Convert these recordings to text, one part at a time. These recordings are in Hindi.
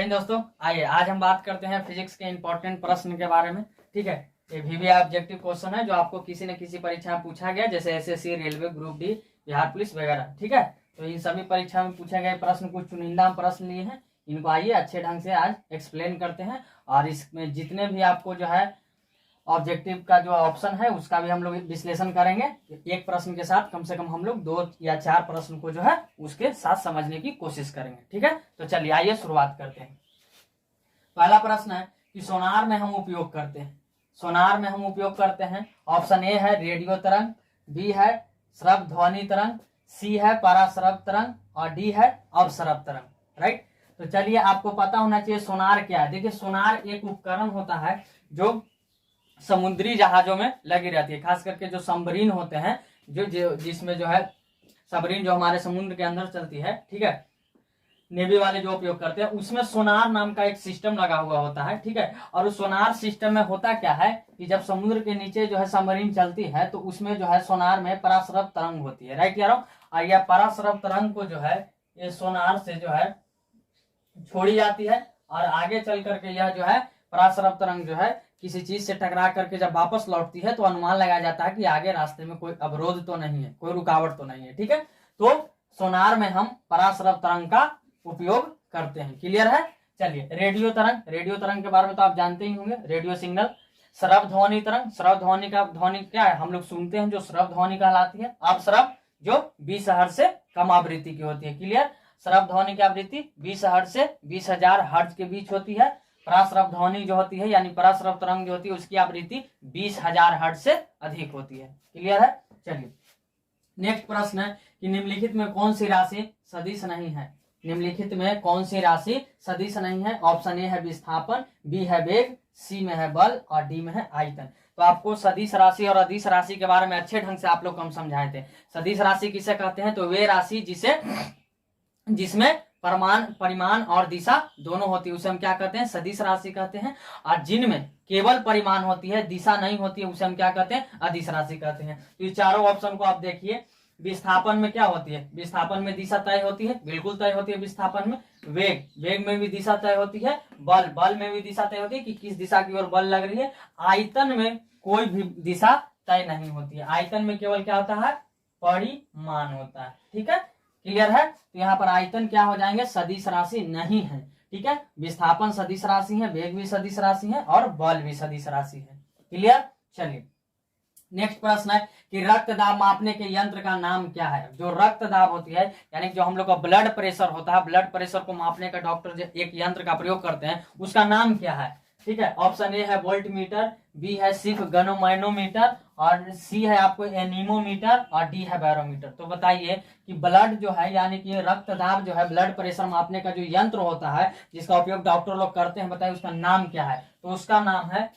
जय हिंद दोस्तों। आइए आज हम बात करते हैं फिजिक्स के इंपॉर्टेंट प्रश्न के बारे में। ठीक है, ये VVI ऑब्जेक्टिव क्वेश्चन है जो आपको किसी न किसी परीक्षा में पूछा गया, जैसे SSC, railway, group D, Bihar police वगैरह। ठीक है, तो इन सभी परीक्षा में पूछे गए प्रश्न कुछ चुनिंदा प्रश्न लिए हैं, इनको आइए अच्छे ढंग से आज एक्सप्लेन करते हैं। और इसमें जितने भी आपको जो है ऑब्जेक्टिव का जो ऑप्शन है उसका भी हम लोग विश्लेषण करेंगे। एक प्रश्न के साथ कम से कम हम लोग 2 या 4 प्रश्न को जो है उसके साथ समझने की कोशिश करेंगे। ठीक है, तो चलिए आइए शुरुआत करते हैं। पहला प्रश्न है कि सोनार में हम उपयोग करते हैं। सोनार में हम उपयोग करते हैं, ऑप्शन ए है रेडियो तरंग, बी है श्रव्य ध्वनि तरंग, सी है पराश्रव्य तरंग और डी है अवश्रव्य तरंग। राइट, तो चलिए आपको पता होना चाहिए सोनार क्या है। देखिए, सोनार एक उपकरण होता है जो समुद्री जहाजों में लगी रहती है, खास करके जो सबमरीन होते हैं, जो जिसमें जो है सबमरीन जो हमारे समुद्र के अंदर चलती है। ठीक है, नेवी वाले जो उपयोग करते हैं उसमें सोनार नाम का एक सिस्टम लगा हुआ होता है। ठीक है, और उस सोनार सिस्टम में होता क्या है कि जब समुद्र के नीचे जो है सबमरीन चलती है तो उसमें जो है सोनार में पराश्रव्य तरंग होती है। राइट यारों, और यह पराश्रव्य तरंग को जो है ये सोनार से जो है छोड़ी जाती है और आगे चल करके यह जो है पराश्रव्य तरंग जो है किसी चीज से टकरा करके जब वापस लौटती है तो अनुमान लगाया जाता है कि आगे रास्ते में कोई अवरोध तो नहीं है, कोई रुकावट तो नहीं है। ठीक है, तो सोनार में हम पराश्रव्य तरंग का उपयोग करते हैं। क्लियर है। चलिए, रेडियो तरंग, रेडियो तरंग के बारे में तो आप जानते ही होंगे, रेडियो सिग्नल। श्रव्य ध्वनि तरंग, श्रव्य ध्वनि का ध्वनि क्या है, हम लोग सुनते हैं जो श्रव्य ध्वनि कहलाती है। अवश्रव्य जो 20 हर्ट्ज से कम आवृत्ति की होती है। क्लियर, श्रव्य ध्वनि की आवृत्ति 20 हर्ट्ज से 20,000 हर्ट्ज के बीच होती है। पराश्रव्य ध्वनि जो होती है यानी पराश्रव्य तरंग जो होती है उसकी आवृत्ति 20,000 हर्ट्ज से अधिक होती है। क्लियर है। चलिए, नेक्स्ट प्रश्न है कि निम्नलिखित में कौन सी राशि सदिश नहीं है। निम्नलिखित में कौन सी राशि सदिश नहीं है। ऑप्शन ए है विस्थापन, बी है वेग, सी में है बल और डी में है आयतन। तो आपको सदिश राशि और अदिश राशि के बारे में अच्छे ढंग से आप लोग को हम समझाए थे। सदिश राशि किसे कहते हैं, तो वे राशि जिसमें परिमाण और दिशा दोनों होती है उसे हम क्या कहते हैं, सदिश राशि कहते हैं। और जिनमें केवल परिमाण होती है, दिशा नहीं होती है, उसे हम क्या कहते हैं, अदिश राशि कहते हैं। तो ये चारों ऑप्शन को आप देखिए। विस्थापन में क्या होती है, विस्थापन में दिशा तय होती है, बिल्कुल तय होती है विस्थापन में। वेग में भी दिशा तय होती है। बल में भी दिशा तय होती है कि किस दिशा की ओर बल लग रही है। आयतन में कोई भी दिशा तय नहीं होती है। आयतन में केवल क्या होता है, परिमाण होता है। ठीक है, क्लियर है। तो यहाँ पर आयतन क्या हो जाएंगे, सदिश राशि नहीं है। ठीक है, विस्थापन सदिश राशि है, वेग भी सदिश राशि है और बल भी सदिश राशि है। क्लियर। चलिए, नेक्स्ट प्रश्न है कि रक्त दाब मापने के यंत्र का नाम क्या है। जो रक्त दाब होती है यानी जो हम लोग का ब्लड प्रेशर होता है, ब्लड प्रेशर को मापने का डॉक्टर जो एक यंत्र का प्रयोग करते हैं उसका नाम क्या है। ठीक है, ऑप्शन ए है वोल्ट मीटर, बी है सिर्फ गनोमैनोमीटर और सी है आपको एनीमोमीटर और डी है बैरोमीटर। तो बताइए कि ब्लड जो है यानी कि रक्तदाब जो है, ब्लड प्रेशर मापने का जो यंत्र होता है जिसका उपयोग डॉक्टर लोग करते हैं, बताइए उसका नाम क्या है। तो उसका नाम है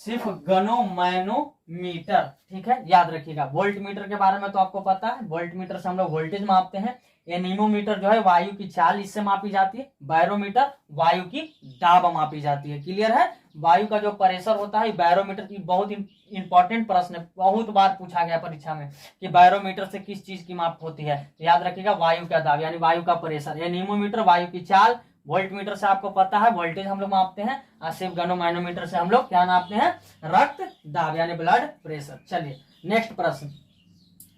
सिर्फ गनोमैनोमीटर। ठीक है, याद रखिएगा। वोल्ट मीटर के बारे में तो आपको पता है, वोल्ट मीटर से हम लोग वोल्टेज मापते हैं। एनीमोमीटर जो है वायु की चाल, इससे मापी जाती है। बैरोमीटर वायु की दाब मापी जाती है। क्लियर है। वायु का जो प्रेशर होता है, बैरोमीटर की बहुत इंपॉर्टेंट प्रश्न है, बहुत बार पूछा गया परीक्षा में कि बैरोमीटर से किस चीज की माप होती है। तो याद रखिएगा वायु का दाब यानी वायु का प्रेशर। एनीमोमीटर वायु की चाल, वोल्ट मीटर से आपको पता है वोल्टेज हम लोग मापते हैं और सिर्फ गनोमैनोमीटर से हम लोग क्या नापते हैं, रक्त दाब यानी ब्लड प्रेशर। चलिए, नेक्स्ट प्रश्न,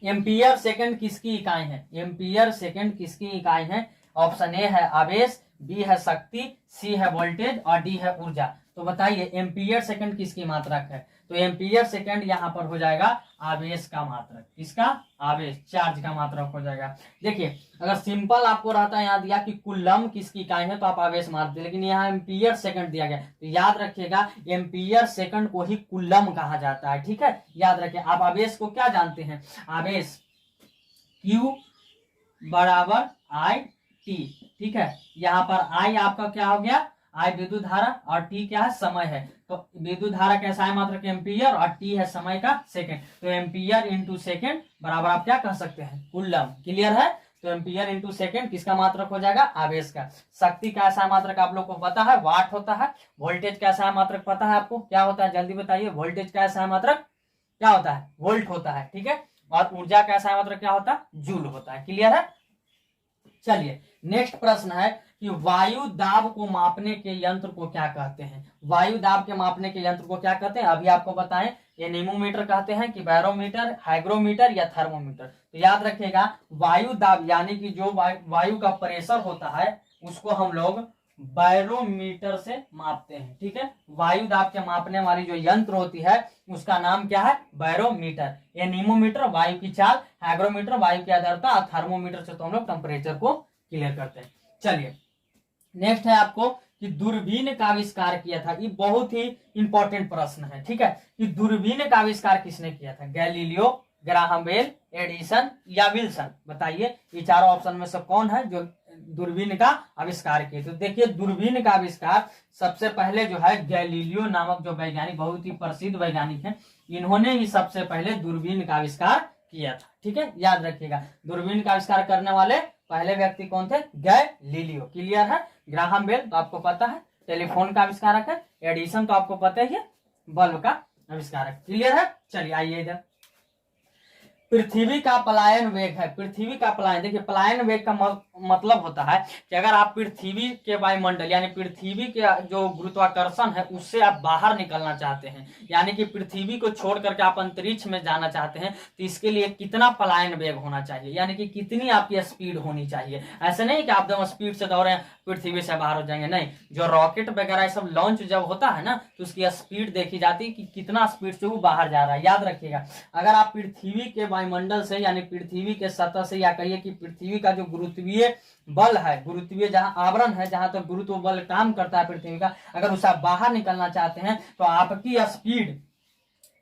एम्पियर सेकंड किसकी इकाई है। एम्पियर सेकंड किसकी इकाई है। ऑप्शन ए है आवेश, बी है शक्ति, सी है वोल्टेज और डी है ऊर्जा। तो बताइए एम्पियर सेकंड किसकी मात्रक है। तो एम्पियर सेकंड यहाँ पर हो जाएगा आवेश का मात्रक। किसका, आवेश, चार्ज का मात्रक हो जाएगा। देखिए, अगर सिंपल आपको रहता है यहाँ दिया कि कुलम किसकी इकाई है तो आप आवेश मारते, लेकिन यहाँ एम्पियर सेकंड दिया गया तो याद रखिएगा एम्पियर सेकंड को ही कुलम कहा जाता है। ठीक है, याद रखिए। आप आवेश को क्या जानते हैं, आवेश Q बराबर I T। ठीक है, यहाँ पर I आपका क्या हो गया, I विद्युत धारा और T क्या है, समय है। तो विद्युत धारा कैसा है, मात्रक एम्पियर, और T है समय का सेकंड। तो एम्पियर इंटू सेकंड बराबर आप क्या कह सकते हैं, कुलम। क्लियर है। तो एम्पियर इंटू सेकंड किसका मात्रक हो जाएगा, आवेश का। शक्ति कैसा मात्रक आप लोग को पता है, वाट होता है। वोल्टेज कैसा है मात्रक पता है आपको, क्या होता है, जल्दी बताइए। वोल्टेज कैसा है मात्रक क्या होता है, वोल्ट होता है। ठीक है, और ऊर्जा कैसा है मात्रक क्या होता है, जूल होता है। क्लियर है। चलिए, नेक्स्ट प्रश्न है कि वायु दाब को मापने के यंत्र को क्या कहते हैं। वायु दाब के मापने के यंत्र को क्या कहते हैं, अभी आपको बताएं। एनीमोमीटर कहते हैं कि बैरोमीटर, हाइग्रोमीटर या थर्मोमीटर। तो याद रखिएगा, वायु दाब यानी कि जो वायु का प्रेशर होता है उसको हम लोग बैरोमीटर से मापते हैं। ठीक है, वायु दाब के मापने वाली जो यंत्र होती है उसका नाम क्या है, बैरोमीटर। एनीमोमीटर वायु की चाल, हाइग्रोमीटर वायु की आर्द्रता और थर्मोमीटर से तो हम लोग टेम्परेचर को क्लियर करते हैं। चलिए नेक्स्ट है आपको कि दूरबीन का आविष्कार किया था। ये बहुत ही इंपॉर्टेंट प्रश्न है। ठीक है, कि दूरबीन का आविष्कार किसने किया था, गैलीलियो, ग्राहम बेल, एडिसन या विल्सन। बताइए ये चारों ऑप्शन में से कौन है जो दूरबीन का आविष्कार किए। तो देखिए दूरबीन का आविष्कार सबसे पहले जो है गैलीलियो नामक जो वैज्ञानिक, बहुत ही प्रसिद्ध वैज्ञानिक है, इन्होंने ही सबसे पहले दूरबीन का आविष्कार किया था। ठीक है, याद रखिएगा दूरबीन का आविष्कार करने वाले पहले व्यक्ति कौन थे, गैलीलियो। क्लियर है। ग्राहम बेल तो आपको पता है टेलीफोन का आविष्कारक है। एडिसन तो आपको पता ही है बल्ब का आविष्कारक। क्लियर है। चलिए आइए इधर, पृथ्वी का पलायन वेग है। पृथ्वी का पलायन, देखिए पलायन वेग का मतलब होता है कि अगर आप पृथ्वी के वायुमंडल यानी पृथ्वी के जो गुरुत्वाकर्षण है उससे आप बाहर निकलना चाहते हैं, यानी कि पृथ्वी को छोड़ करके आप अंतरिक्ष में जाना चाहते हैं, तो इसके लिए कितना पलायन वेग होना चाहिए, यानी कि कितनी आपकी स्पीड होनी चाहिए। ऐसे नहीं कि आप एकदम स्पीड से दौड़े पृथ्वी से बाहर हो जाएंगे, नहीं। जो रॉकेट वगैरह सब लॉन्च जब होता है ना तो उसकी स्पीड देखी जाती है कि कितना स्पीड से वो बाहर जा रहा है। याद रखिएगा, अगर आप पृथ्वी के वायुमंडल से यानी पृथ्वी के सतह से, या कहिए कि पृथ्वी का जो गुरुत्वीय बल है, गुरुत्वीय जहां आवरण है, जहां तक गुरुत्व बल काम करता है पृथ्वी का, अगर उसे आप बाहर निकलना चाहते हैं तो आपकी स्पीड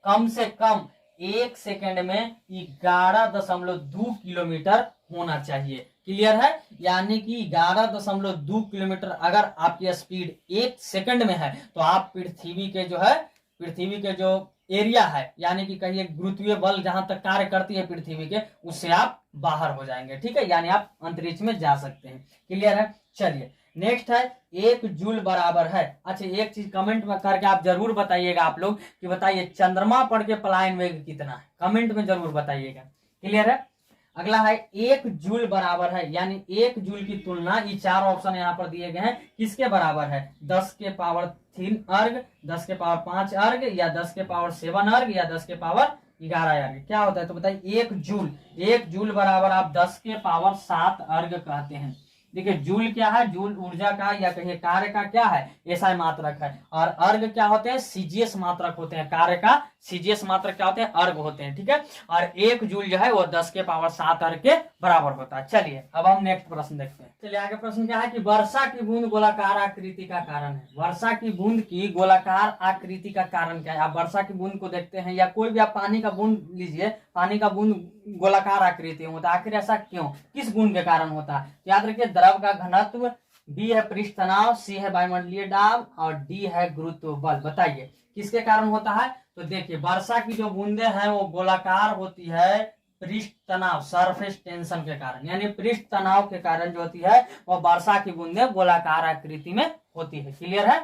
कम से कम 1 सेकेंड में 11.2 किलोमीटर होना चाहिए। क्लियर है। यानी कि 11.2 किलोमीटर अगर आपकी स्पीड 1 सेकंड में है तो आप पृथ्वी के जो है, पृथ्वी के जो एरिया है यानी कि कहिए गुरुत्वीय बल जहां तक कार्य करती है पृथ्वी के, उससे आप बाहर हो जाएंगे। ठीक है, यानी आप अंतरिक्ष में जा सकते हैं। क्लियर है। चलिए नेक्स्ट है 1 जूल बराबर है। अच्छा एक चीज कमेंट में करके आप जरूर बताइएगा आप लोग कि बताइए चंद्रमा पर के पलायन वेग कितना है, कमेंट में जरूर बताइएगा। क्लियर है। अगला है 1 जूल बराबर है, यानी 1 जूल की तुलना, ये 4 ऑप्शन यहाँ पर दिए गए हैं, किसके बराबर है, 10 के पावर 3 अर्ग, 10 के पावर 5 अर्ग, या 10 के पावर 7 अर्ग, या 10 के पावर 11 अर्ग। क्या होता है तो बताइए 1 जूल। 1 जूल बराबर आप 10 के पावर 7 अर्ग कहते हैं। देखिए जूल क्या है, जूल ऊर्जा का या कहिए कार्य का क्या है, एसआई मात्रक है। और अर्ग क्या होते हैं, सीजीएस मात्रक होते हैं। कार्य का सीजीएस मात्रक क्या होते हैं, अर्ग होते हैं। ठीक है, और 1 जूल जो है वो 10 के पावर 7 अर्ग के बराबर होता है। चलिए अब हम नेक्स्ट प्रश्न देखते हैं। चलिए आगे प्रश्न क्या है कि वर्षा की बूंद गोलाकार आकृति का कारण है। वर्षा की बूंद की गोलाकार आकृति का कारण क्या है। आप वर्षा की बूंद को देखते हैं या कोई भी आप पानी का बूंद लीजिए, पानी का बूंद गोलाकार आकृति में होता है। आखिर ऐसा क्यों, किस गुण के कारण होता है। याद रखिए द्रव का घनत्व, बी है पृष्ठ तनाव, सी है वायुमंडलीय दाब और डी है गुरुत्व बल। बताइए किसके कारण होता है। तो देखिए वर्षा की जो बूंदे हैं वो गोलाकार होती है पृष्ठ तनाव, सरफेस टेंशन के कारण, यानी पृष्ठ तनाव के कारण जो होती है वो वर्षा की बूंदे गोलाकार आकृति में होती है। क्लियर है।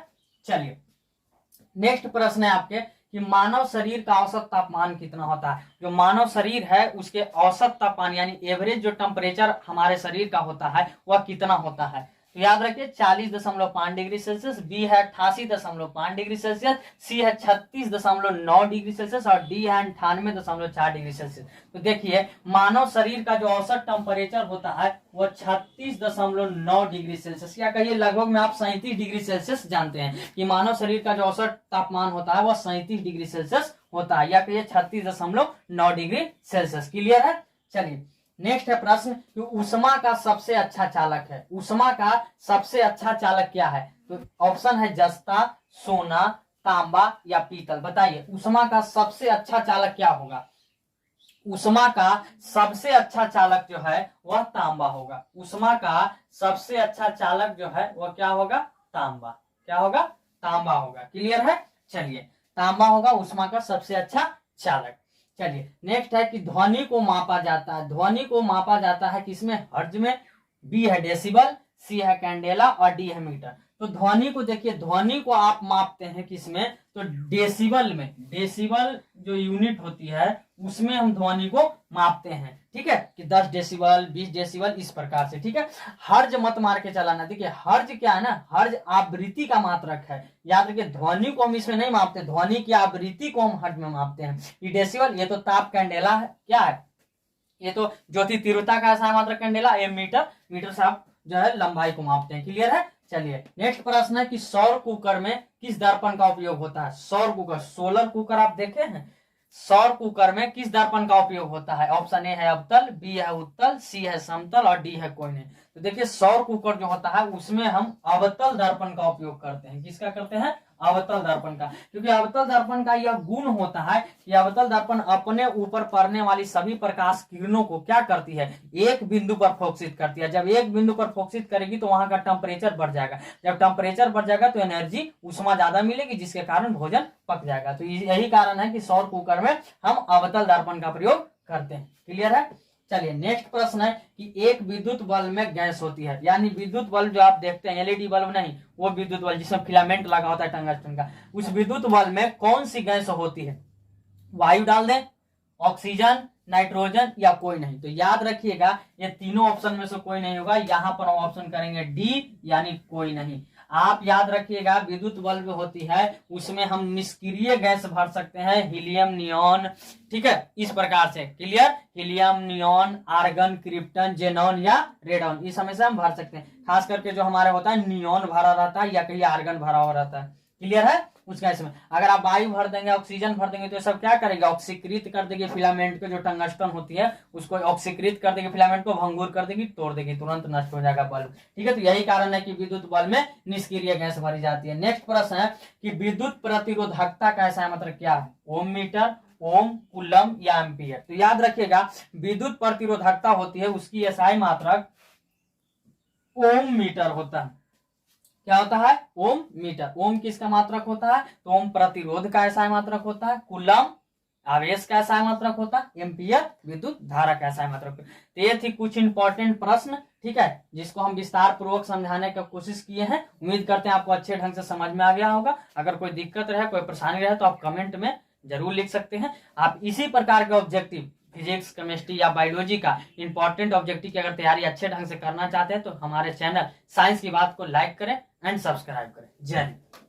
चलिए नेक्स्ट प्रश्न है आपके कि मानव शरीर का औसत तापमान कितना होता है। जो मानव शरीर है उसके औसत तापमान यानी एवरेज जो टेम्परेचर हमारे शरीर का होता है वह कितना होता है। तो याद रखिए 40.5 डिग्री सेल्सियस, बी है 88.5 डिग्री सेल्सियस, सी है 36.9 डिग्री सेल्सियस और डी है 98.4 डिग्री सेल्सियस। तो देखिए मानव शरीर का जो औसत टेम्परेचर होता है वो 36.9 डिग्री सेल्सियस, या कहिए लगभग में आप 37 डिग्री सेल्सियस जानते हैं कि मानव शरीर का जो औसत तापमान होता है वह 37 डिग्री सेल्सियस होता है, या कहिए 36.9 डिग्री सेल्सियस। क्लियर है। चलिए नेक्स्ट है प्रश्न कि ऊष्मा का सबसे अच्छा चालक है। ऊष्मा का सबसे अच्छा चालक क्या है। तो ऑप्शन है जस्ता, सोना, तांबा या पीतल। बताइए ऊष्मा का सबसे अच्छा चालक क्या होगा। ऊष्मा का सबसे अच्छा चालक जो है वह तांबा होगा। ऊष्मा का सबसे अच्छा चालक जो है वह क्या होगा, तांबा। क्या होगा, तांबा होगा। क्लियर है। चलिए तांबा होगा ऊष्मा का सबसे अच्छा चालक। चलिए नेक्स्ट है कि ध्वनि को मापा जाता है। ध्वनि को मापा जाता है किसमें, हर्ट्ज में, बी है डेसिबल, सी है कैंडेला और डी है मीटर। तो ध्वनि को देखिए, ध्वनि को आप मापते हैं किसमें, तो डेसिबल में। डेसिबल जो यूनिट होती है उसमें हम ध्वनि को मापते हैं, ठीक है, कि 10 डेसिबल 20 डेसिबल इस प्रकार से, ठीक है। हर्ज मत मार के चलाना। देखिए हर्ज क्या है ना, हर्ज आवृत्ति का मात्रक है। याद रखिए ध्वनि को हम इसमें नहीं मापते, ध्वनि की आवृत्ति को हम हर्ज में मापते हैं। ये डेसिबल, ये तो ताप कैंडेला है, क्या है, ये तो ज्योति तीव्रता का ऐसा मात्रक कैंडेला। ये मीटर, मीटर से आप जो है लंबाई को मापते हैं। क्लियर है। चलिए नेक्स्ट प्रश्न है कि सौर कुकर में किस दर्पण का उपयोग होता है। सौर कुकर, सोलर कुकर आप देखे हैं। सौर कुकर में किस दर्पण का उपयोग होता है। ऑप्शन ए है अवतल, बी है उत्तल, सी है समतल और डी है कोई नहीं। तो देखिए सौर कुकर जो होता है उसमें हम अवतल दर्पण का उपयोग करते हैं। किसका करते हैं, अवतल दर्पण का। क्योंकि अवतल दर्पण का यह गुण होता है कि अवतल दर्पण अपने ऊपर पड़ने वाली सभी प्रकाश किरणों को क्या करती है, एक बिंदु पर फोकसित करती है। जब एक बिंदु पर फोकसित करेगी तो वहां का टेम्परेचर बढ़ जाएगा। जब टेम्परेचर बढ़ जाएगा तो एनर्जी, उष्मा ज्यादा मिलेगी, जिसके कारण भोजन पक जाएगा। तो यही कारण है कि सौर कुकर में हम अवतल दर्पण का प्रयोग करते हैं। क्लियर है। चलिए नेक्स्ट प्रश्न है कि एक विद्युत बल्ब में गैस होती है। यानी विद्युत बल्ब जो आप देखते हैं, एलईडी बल्ब नहीं, वो विद्युत बल्ब जिसमें फिलामेंट लगा होता है टंगस्टन का, उस विद्युत बल्ब में कौन सी गैस होती है। वायु डाल दें, ऑक्सीजन, नाइट्रोजन या कोई नहीं। तो याद रखिएगा ये तीनों ऑप्शन में से कोई नहीं होगा। यहां पर हम ऑप्शन करेंगे डी, यानी कोई नहीं। आप याद रखिएगा विद्युत बल्ब होती है उसमें हम निष्क्रिय गैस भर सकते हैं, हीलियम, नियॉन, ठीक है, इस प्रकार से। Clear. Helium, neon, argon, krypton, xenon या रेडॉन, इस समय से हम भर सकते हैं। खास करके जो हमारे होता है नियॉन भरा रहता है या कहीं आर्गन भरा हुआ रहता है। क्लियर है। उस गैस में अगर आप वायु भर देंगे, ऑक्सीजन भर देंगे तो सब क्या करेगा, ऑक्सीकृत कर देगी फिलामेंट को। जो टंगस्टन होती है उसको ऑक्सीकृत कर देगी, फिलामेंट को भंगुर कर देगी, तोड़ देगी, तुरंत नष्ट हो जाएगा बल्ब। ठीक है। तो यही कारण है कि विद्युत बल्ब में निष्क्रिय गैस भरी जाती है। नेक्स्ट प्रश्न है कि विद्युत प्रतिरोधकता का ऐसा मतलब क्या है, ओम मीटर, ओम, कूलम या एम्पियर। तो याद रखिएगा विद्युत प्रतिरोधकता होती है उसकी एसआई मात्रक ओम मीटर होता है। क्या होता है, ओम मीटर। ओम किसका मात्रक होता है, तो ओम प्रतिरोध का ऐसा मात्रक होता है, कूलम आवेश का ऐसा मात्रक होता है, एम्पियर विद्युत धारा का ऐसा मात्रक। तो ये थी कुछ इंपॉर्टेंट प्रश्न, ठीक है, जिसको हम विस्तार पूर्वक समझाने की कोशिश किए हैं। उम्मीद करते हैं आपको अच्छे ढंग से समझ में आ गया होगा। अगर कोई दिक्कत रहे, कोई परेशानी रहे तो आप कमेंट में जरूर लिख सकते हैं। आप इसी प्रकार के ऑब्जेक्टिव फिजिक्स, केमिस्ट्री या बायोलॉजी का इंपॉर्टेंट ऑब्जेक्टिव की अगर तैयारी अच्छे ढंग से करना चाहते हैं तो हमारे चैनल साइंस की बात को लाइक करें एंड सब्सक्राइब करें। जय हिंद।